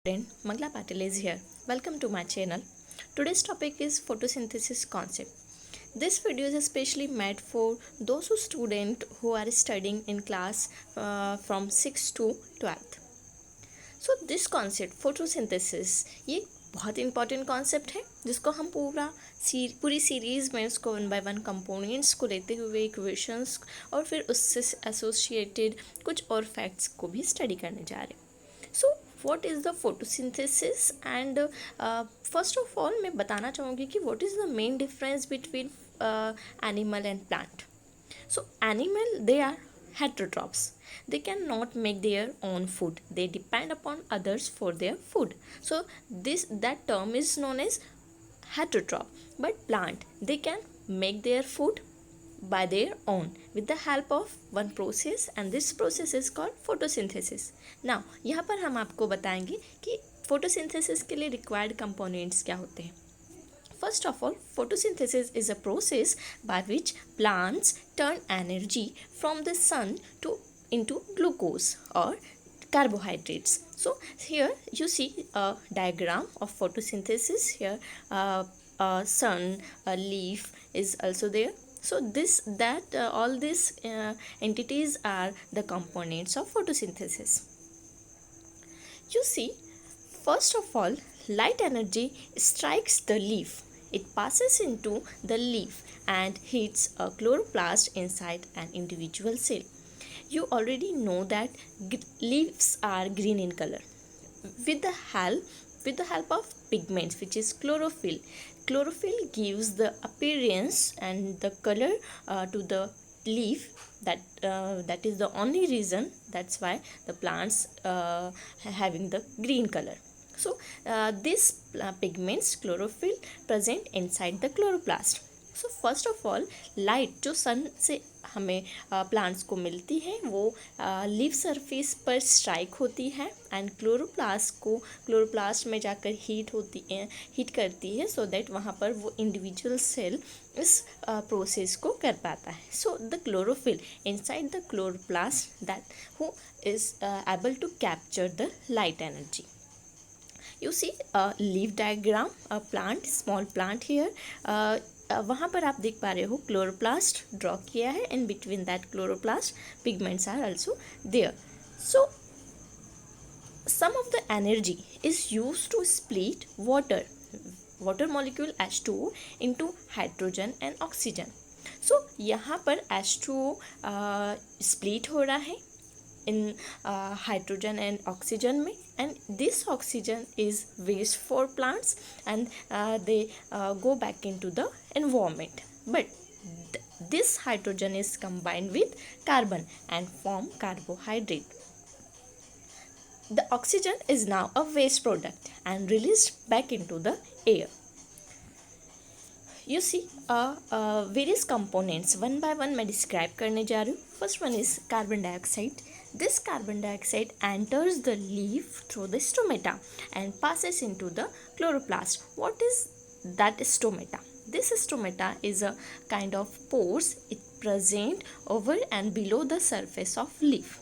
Friend, Magla Patil is here. Welcome to my channel. Today's topic is photosynthesis concept. This video is especially made for those students who are studying in class from 6th to 12th. So this concept photosynthesis ये बहुत important concept है जिसको हम पूरी series में उसको one by one components को लेते हुए इक्वेशंस और फिर उससे एसोसिएटेड कुछ और फैक्ट्स को भी स्टडी करने जा रहे हैं. So what is the photosynthesis and first of all मैं बताना चाहूँगी कि what is the main difference between animal and plant. So animal they are heterotrophs. They cannot make their own food. They depend upon others for their food. So that term is known as heterotroph. But plant they can make their food by their own with the help of one process, and this process is called photosynthesis. Now यहाँ पर हम आपको बताएंगे कि photosynthesis के लिए required components क्या होते हैं. First of all, photosynthesis is a process by which plants turn energy from the sun into glucose or carbohydrates. So here you see a diagram of photosynthesis. Here sun, a leaf is also there. So all these entities are the components of photosynthesis. You see, first of all, light energy strikes the leaf. It passes into the leaf and hits a chloroplast inside an individual cell. You already know that leaves are green in color. With the help of pigments, which is chlorophyll. Chlorophyll gives the appearance and the color to the leaf. That is the only reason. That's why the plants having the green color. So these pigments chlorophyll present inside the chloroplast. So first of all, light जो सन से हमें plants को मिलती है वो leaf surface पर strike होती है एंड क्लोरोप्लास्ट में जाकर हीट करती है सो दैट वहाँ पर वो इंडिविजुअल सेल इस प्रोसेस को कर पाता है. So the chlorophyll inside the chloroplast that who is able to capture the light energy. You see a leaf diagram, a plant, small plant here. वहाँ पर आप देख पा रहे हो क्लोरोप्लास्ट ड्रॉ किया है and between that chloroplast pigments are also there. So some of the energy is used to split water molecule H2O into hydrogen and oxygen. So यहाँ पर H2O split हो रहा है in hydrogen and oxygen में, and this oxygen is waste for plants and they go back into the environment, but this hydrogen is combined with carbon and form carbohydrate. The oxygen is now a waste product and released back into the air. You see various components one by one मैं describe करने जा रही हूँ. First one is carbon dioxide. This carbon dioxide enters the leaf through the stomata and passes into the chloroplast. What is that stomata? This stomata is a kind of pores. It present over and below the surface of leaf.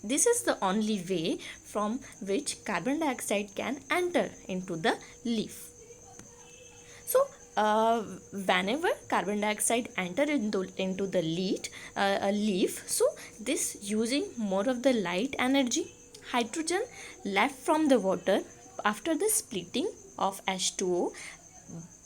This is the only way from which carbon dioxide can enter into the leaf. So whenever carbon dioxide enter into the leaf, so this using more of the light energy, hydrogen left from the water after the splitting of H2O,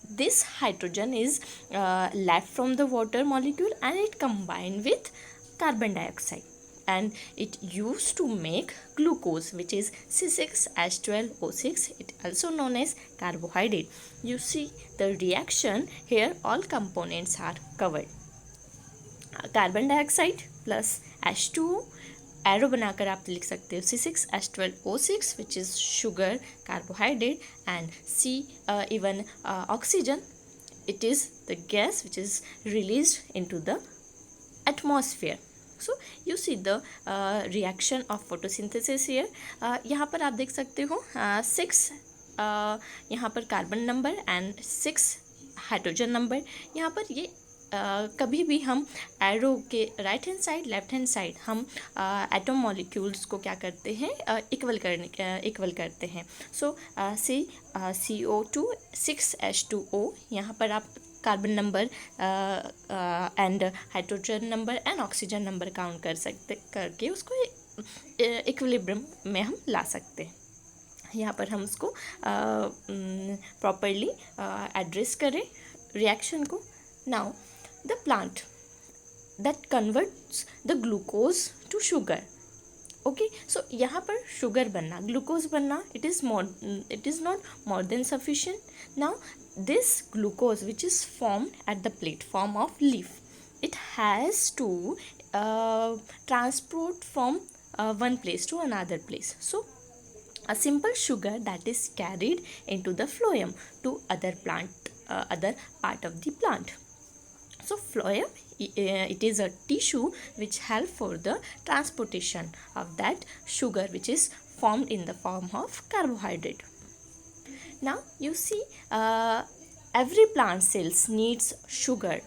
this hydrogen is left from the water molecule and it combined with carbon dioxide and it used to make glucose, which is C6H12O6. it also known as carbohydrate. You see the reaction here, all components are covered. Carbon dioxide plus H2O, arrow बनाकर आप लिख सकते हो C6H12O6 which is sugar carbohydrate, and C even oxygen, it is the gas which is released into the atmosphere. So you see the reaction of photosynthesis here. यहाँ पर आप देख सकते हो 6 यहाँ पर carbon number and 6 hydrogen number. यहाँ पर ये कभी भी हम एरो के right hand side left hand side हम एटम मॉलिक्यूल्स को क्या करते हैं, इक्वल करते हैं. सो CO2 6H2O, यहाँ पर आप carbon number and hydrogen number and oxygen number count करके उसको इक्विलिब्रियम में हम ला सकते हैं. यहाँ पर हम उसको प्रॉपरली एड्रेस करें रिएक्शन को. Now the plant that converts the glucose to sugar. Okay, so यहाँ पर शुगर बनना, ग्लूकोज बनना, it is not more than sufficient. Now this glucose which is formed at the platform of leaf, it has to transport from one place to another place. So a simple sugar that is carried into the phloem to other part of the plant. So phloem, it is a tissue which help for the transportation of that sugar which is formed in the form of carbohydrate. Now you see, every plant cells needs sugar.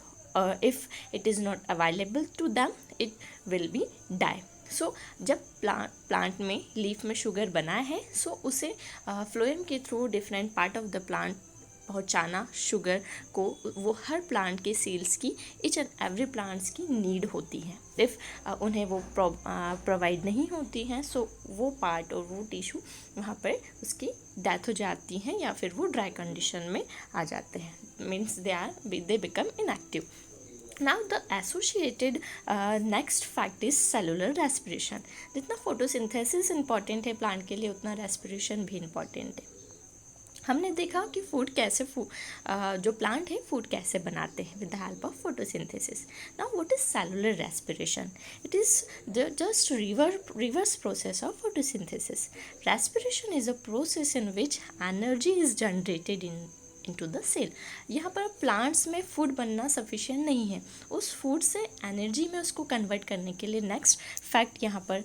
If it is not available to them, it will be die. सो जब plant में leaf में sugar बना है, सो उसे phloem के through different part of the plant पहुंचाना sugar को, वो हर प्लांट के सेल्स की, ईच एंड एवरी प्लांट्स की नीड होती है. इफ़ उन्हें वो प्रोवाइड नहीं होती हैं, सो वो पार्ट और वो टिश्यू वहाँ पर उसकी डेथ हो जाती हैं या फिर वो ड्राई कंडीशन में आ जाते हैं. Means they become inactive. Now the associated next fact is cellular respiration. जितना फोटोसिंथेसिस इम्पॉर्टेंट है प्लांट के लिए, उतना रेस्पिरेशन भी इम्पॉर्टेंट है. हमने देखा कि फूड कैसे जो प्लांट है फूड कैसे बनाते हैं with the help of photosynthesis. Now what is cellular respiration? It is just reverse process of photosynthesis. Respiration is a process in which energy is generated into the cell. यहाँ पर plants में food बनना sufficient नहीं है, उस food से energy में उसको कन्वर्ट करने के लिए नेक्स्ट फैक्ट यहाँ पर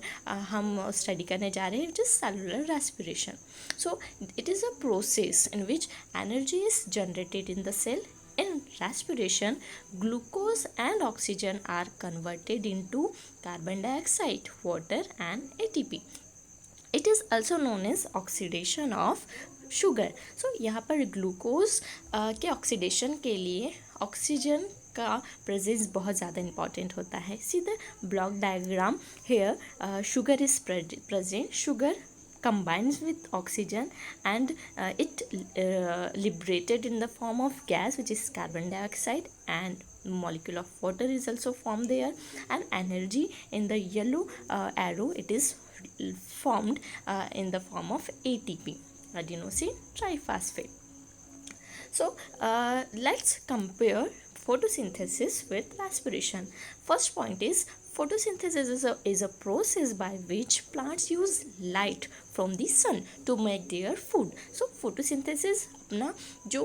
हम स्टडी करने जा रहे हैं, which is cellular respiration. So it is a process in which energy is generated in the cell. In respiration, glucose and oxygen are converted into carbon dioxide, water and ATP. It is also known as oxidation of sugar. So यहाँ पर glucose के oxidation के लिए oxygen का presence बहुत ज़्यादा important होता है. See the block diagram hair, sugar is present, sugar combines with oxygen and it liberated in the form of gas which is carbon dioxide, and molecule of water is also formed there, and energy in the yellow arrow, it is formed in the form of ATP, adenosine triphosphate. So let's compare photosynthesis with respiration. First point is photosynthesis is a process by which plants use light from the sun to make their food. So photosynthesis अपना जो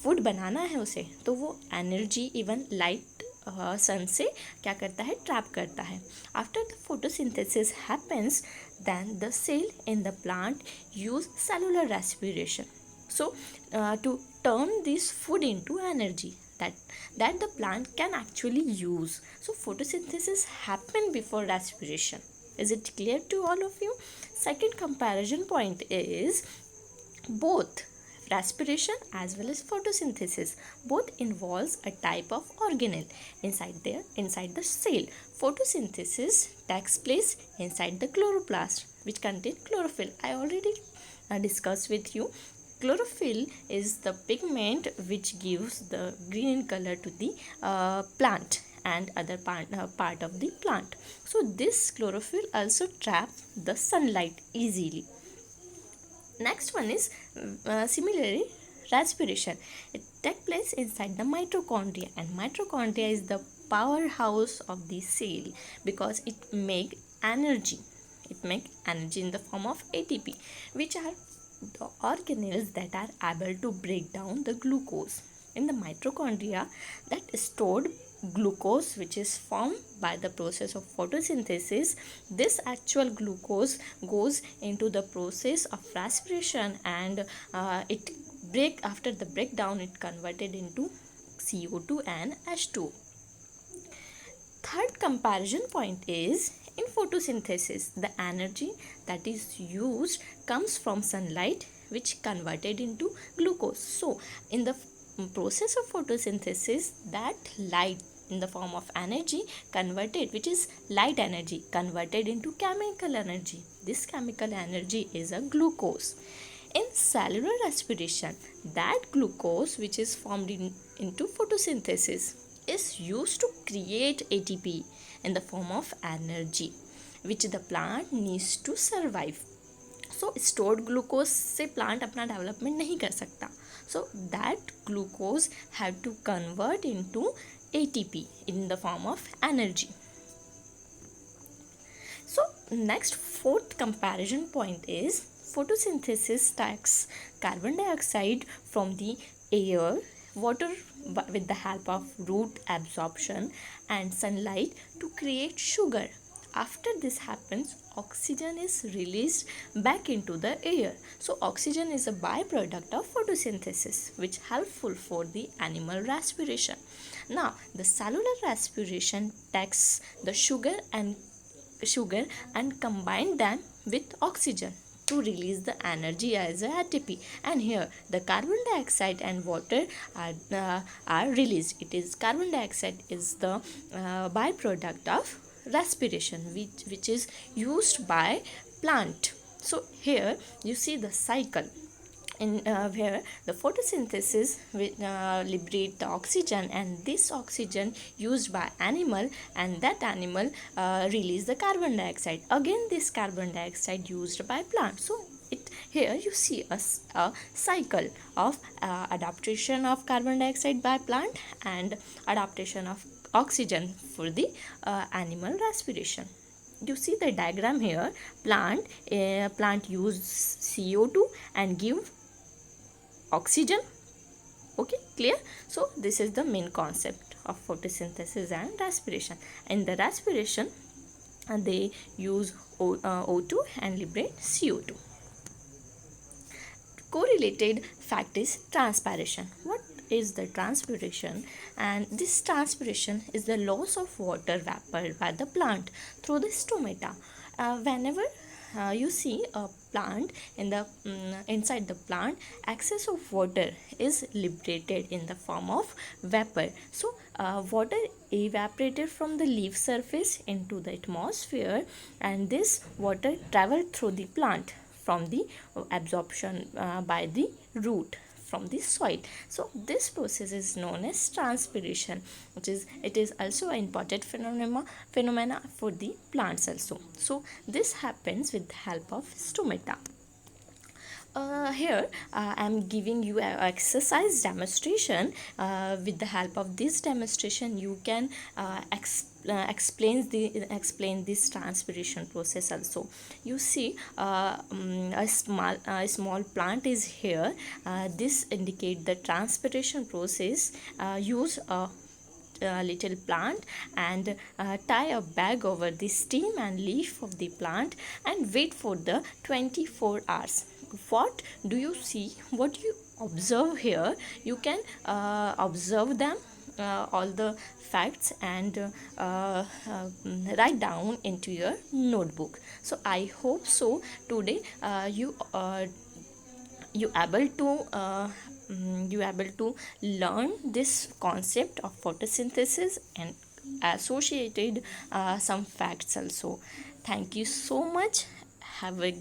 food बनाना है उसे, तो वो energy even light सन से क्या करता है, ट्रैप करता है. After the photosynthesis happens, then the cell in the plant use cellular respiration. So to turn this food into energy that the plant can actually use. So photosynthesis happen before respiration. Is it clear to all of you? Second comparison point is both respiration as well as photosynthesis both involves a type of organelle inside the cell. Photosynthesis takes place inside the chloroplast which contain chlorophyll. I already discussed with you. Chlorophyll is the pigment which gives the green color to the plant and other part of the plant. So this chlorophyll also traps the sunlight easily. Next one is similarly respiration. It takes place inside the mitochondria, and mitochondria is the powerhouse of the cell because it make energy. It make energy in the form of ATP, which are the organelles that are able to break down the glucose in the mitochondria. That stored glucose which is formed by the process of photosynthesis, this actual glucose goes into the process of respiration, and after the breakdown it converted into CO2 and H2O. Third comparison point is in photosynthesis, the energy that is used comes from sunlight which converted into glucose. So in the process of photosynthesis, that light in the form of energy converted, which is light energy converted into chemical energy. This chemical energy is a glucose. In cellular respiration, that glucose which is formed into photosynthesis is used to create ATP in the form of energy which the plant needs to survive. So stored glucose से plant अपना development नहीं कर सकता. So that glucose had to convert into ATP in the form of energy. So next, fourth comparison point is photosynthesis takes carbon dioxide from the air, water with the help of root absorption and sunlight to create sugar. After this happens, oxygen is released back into the air. So oxygen is a byproduct of photosynthesis which helpful for the animal respiration. Now the cellular respiration takes the sugar and combine them with oxygen to release the energy as a ATP, and here the carbon dioxide and water are released. It is carbon dioxide is the byproduct of respiration which is used by plant. So here you see the cycle in where the photosynthesis will liberate the oxygen, and this oxygen used by animal, and that animal release the carbon dioxide. Again this carbon dioxide used by plant. So here you see a cycle of adaptation of carbon dioxide by plant and adaptation of oxygen for the animal respiration. You see the diagram here. Plant use CO2 and give oxygen. Okay, clear? So this is the main concept of photosynthesis and respiration. In the respiration they use O2 and liberate CO2. Correlated fact is transpiration. What is the transpiration? And this transpiration is the loss of water vapor by the plant through the stomata. Whenever you see a plant in the inside the plant, excess of water is liberated in the form of vapor. So water evaporated from the leaf surface into the atmosphere, and this water traveled through the plant from the absorption by the root from the soil. So this process is known as transpiration, which is also an important phenomena for the plants also. So this happens with the help of stomata. Here I am giving you an exercise demonstration. With the help of this demonstration you can explain this transpiration process also. You see a small plant is here. This indicate the transpiration process. Use a little plant and tie a bag over the stem and leaf of the plant and wait for the 24 hours. What do you see? What you observe here? You can observe them, all the facts, and write down into your notebook. So I hope so today you able to learn this concept of photosynthesis and associated some facts also. Thank you so much. Have a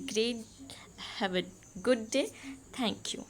good day. Thank you.